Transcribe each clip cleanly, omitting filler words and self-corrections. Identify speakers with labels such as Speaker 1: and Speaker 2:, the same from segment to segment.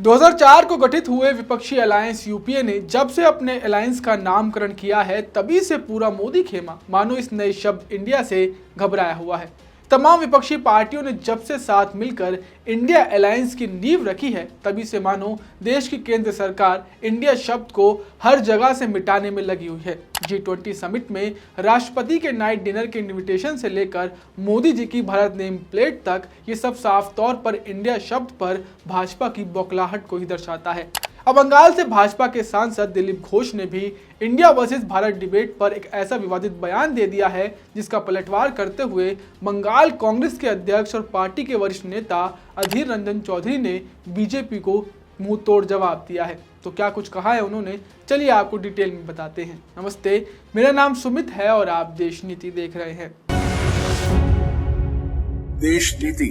Speaker 1: 2004 को गठित हुए विपक्षी अलायंस यूपीए ने जब से अपने अलायंस का नामकरण किया है तभी से पूरा मोदी खेमा मानो इस नए शब्द इंडिया से घबराया हुआ है। तमाम विपक्षी पार्टियों ने जब से साथ मिलकर इंडिया अलायंस की नींव रखी है तभी से मानो देश की केंद्र सरकार इंडिया शब्द को हर जगह से मिटाने में लगी हुई है। G20 समिट में राष्ट्रपति के नाइट डिनर के इनविटेशन से लेकर मोदी जी की भारत नेम प्लेट तक ये सब साफ तौर पर इंडिया शब्द पर भाजपा की बौखलाहट को ही दर्शाता है। अब बंगाल से भाजपा के सांसद दिलीप घोष ने भी इंडिया वर्सेस भारत डिबेट पर एक ऐसा विवादित बयान दे दिया है जिसका पलटवार करते हुए बंगाल कांग्रेस के अध्यक्ष और पार्टी के वरिष्ठ नेता अधीर रंजन चौधरी ने बीजेपी को मुंह तोड़ जवाब दिया है। तो क्या कुछ कहा है उन्होंने, चलिए आपको डिटेल में बताते हैं। नमस्ते, मेरा नाम सुमित है और आप देश नीति देख रहे हैं।
Speaker 2: देश नीति,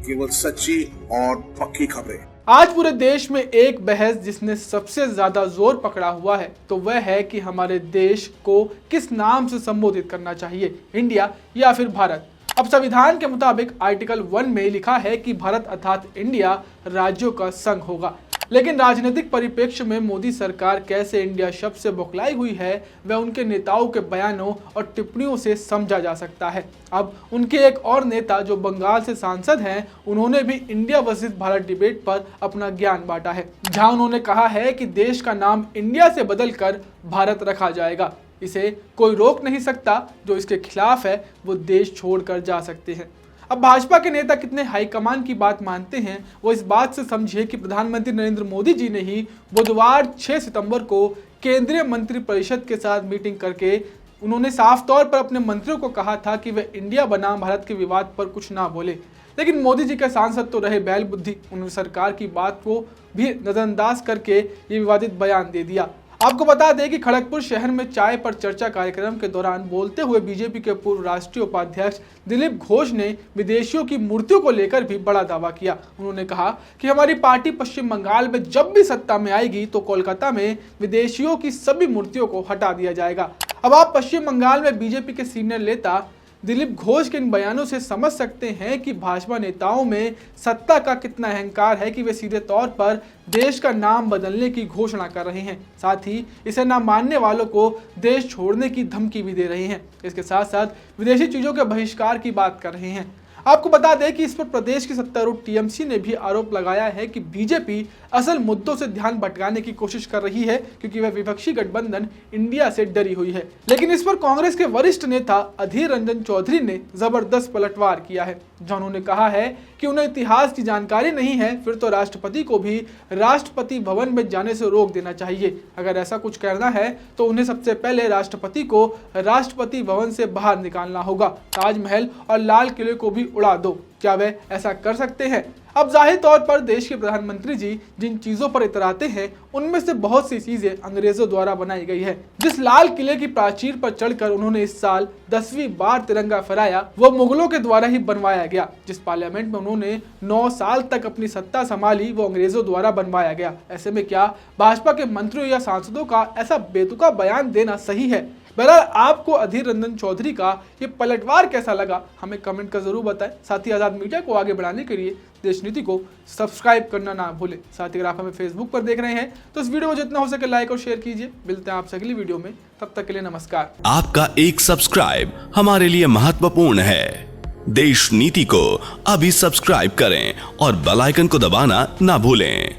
Speaker 2: केवल सच्ची और पक्की खबरें।
Speaker 1: आज पूरे देश में एक बहस जिसने सबसे ज्यादा जोर पकड़ा हुआ है तो वह है कि हमारे देश को किस नाम से संबोधित करना चाहिए, इंडिया या फिर भारत। अब संविधान के मुताबिक आर्टिकल 1 में लिखा है कि भारत अर्थात इंडिया राज्यों का संघ होगा, लेकिन राजनीतिक परिप्रेक्ष्य में मोदी सरकार कैसे इंडिया शब्द से बौखलाई हुई है वह उनके नेताओं के बयानों और टिप्पणियों से समझा जा सकता है। अब उनके एक और नेता जो बंगाल से सांसद हैं, उन्होंने भी इंडिया वर्सेस भारत डिबेट पर अपना ज्ञान बांटा है, जहां उन्होंने कहा है कि देश का नाम इंडिया से बदलकर भारत रखा जाएगा। इसे कोई रोक नहीं सकता, जो इसके खिलाफ है वो देश छोड़कर जा सकते हैं। अब भाजपा के नेता कितने हाईकमान की बात मानते हैं वो इस बात से समझिए कि प्रधानमंत्री नरेंद्र मोदी जी ने ही बुधवार 6 सितंबर को केंद्रीय मंत्री परिषद के साथ मीटिंग करके उन्होंने साफ तौर पर अपने मंत्रियों को कहा था कि वे इंडिया बनाम भारत के विवाद पर कुछ ना बोले। लेकिन मोदी जी के सांसद तो रहे बैल बुद्धि, उन्होंने सरकार की बात को भी नजरअंदाज करके ये विवादित बयान दे दिया। आपको बता दें कि खड़गपुर शहर में चाय पर चर्चा कार्यक्रम के दौरान बोलते हुए बीजेपी के पूर्व राष्ट्रीय उपाध्यक्ष दिलीप घोष ने विदेशियों की मूर्तियों को लेकर भी बड़ा दावा किया। उन्होंने कहा कि हमारी पार्टी पश्चिम बंगाल में जब भी सत्ता में आएगी तो कोलकाता में विदेशियों की सभी मूर्तियों को हटा दिया जाएगा। अब आप पश्चिम बंगाल में बीजेपी के सीनियर नेता दिलीप घोष के इन बयानों से समझ सकते हैं कि भाजपा नेताओं में सत्ता का कितना अहंकार है कि वे सीधे तौर पर देश का नाम बदलने की घोषणा कर रहे हैं, साथ ही इसे ना मानने वालों को देश छोड़ने की धमकी भी दे रहे हैं। इसके साथ साथ विदेशी चीजों के बहिष्कार की बात कर रहे हैं। आपको बता दें कि इस पर प्रदेश की सत्तारूढ़ टीएमसी ने भी आरोप लगाया है कि बीजेपी असल मुद्दों से ध्यान भटकाने की कोशिश कर रही है क्योंकि वह विपक्षी गठबंधन इंडिया से डरी हुई है। लेकिन इस पर कांग्रेस के वरिष्ठ नेता अधीर रंजन चौधरी ने जबरदस्त पलटवार किया है, जहां उन्होंने कहा है कि उन्हें इतिहास की जानकारी नहीं है, फिर तो राष्ट्रपति को भी राष्ट्रपति भवन में जाने से रोक देना चाहिए। अगर ऐसा कुछ करना है तो उन्हें सबसे पहले राष्ट्रपति को राष्ट्रपति भवन से बाहर निकालना होगा, ताजमहल और लाल किले को भी उड़ा दो। क्या वे ऐसा कर सकते हैं? अब जाहिर तौर पर देश के प्रधानमंत्री जी जिन चीजों पर इतराते हैं उनमें से बहुत सी चीजें अंग्रेजों द्वारा बनाई गई है। जिस लाल किले की प्राचीर पर चढ़कर उन्होंने इस साल 10वीं बार तिरंगा फहराया वो मुगलों के द्वारा ही बनवाया गया। जिस पार्लियामेंट में उन्होंने 9 साल तक अपनी सत्ता संभाली वो अंग्रेजों द्वारा बनवाया गया। ऐसे में क्या भाजपा के मंत्रियों या सांसदों का ऐसा बेतुका बयान देना सही है? बहरहाल आपको अधीर रंजन चौधरी का ये पलटवार कैसा लगा हमें कमेंट कर जरूर बताएं। साथ ही आज़ाद मीडिया को आगे बढ़ाने के लिए देश नीति को सब्सक्राइब करना ना भूलें। साथ ही अगर आप हमें फेसबुक पर देख रहे हैं तो इस वीडियो को जितना हो सके लाइक और शेयर कीजिए। मिलते हैं आपसे अगली वीडियो में, तब तक के लिए नमस्कार।
Speaker 3: आपका एक सब्सक्राइब हमारे लिए महत्वपूर्ण है। देश नीति को अभी सब्सक्राइब करें और बेल आइकन को दबाना ना भूलें।